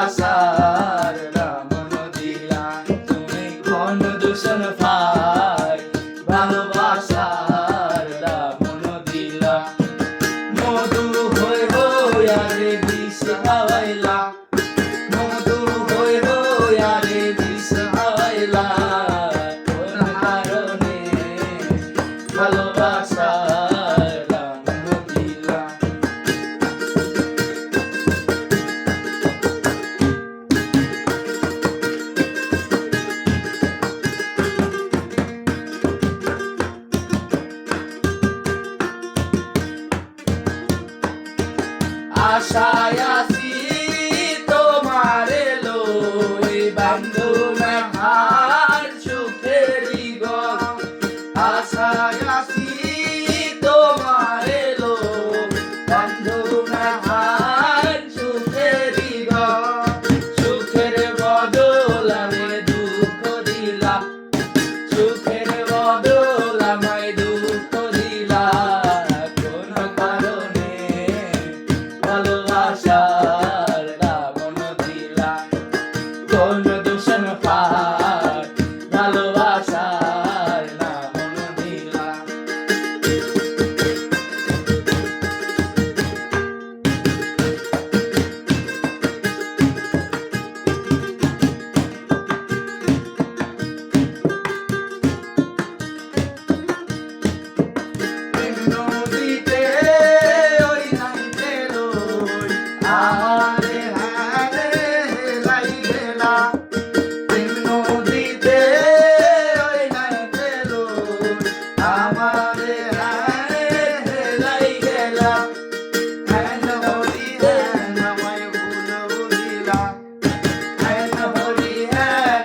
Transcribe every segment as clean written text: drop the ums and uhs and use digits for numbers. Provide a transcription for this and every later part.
ভালোবাসার দামন দিলা তুমি কোন দূষণ পাই ভালোবাসার দামন দিলা মধু হই হই আরে বিষ খাওয়াইলা মধু হই হই আরে বিষ খাওয়াইলা কোন কারণে ভালোবাসার দামন দিলা আশায় আছি তোমারে লই বান্ধু আমার সুখেরই গম আশায় আছি তোমারে লই বান্ধু আমার সুখেরই গম সুখের বদল আমি দুঃখ দিলা সুখের বদল আমায় দুঃখ দিলা কোন কারণে ভালোবাসার দামন দিলা কোন দূষণ পাই ভালোবাসার দামন দিলা নদীতে ওই নাইতে লই আরে হারে লাই গেলা নদীতে ওই নাইতে লই আমারে হারে লাই গেলা নদী নামায় ভুল বুঝিলা নদী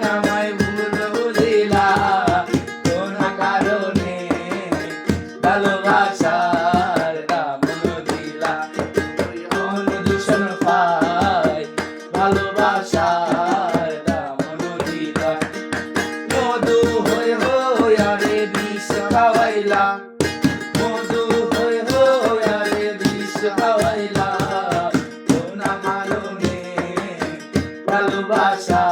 নামায় ভুল বুঝিলা কোন কারণে ভালোবাসার দামন দিলা কোন দূষণ পাই ভালোবাসার দামন দিলা মধু হই হই আরে বিষ খাওয়াইলা মধু হই হই আরে বিষ খাওয়াইলা কোন কারণে ভালোবাসা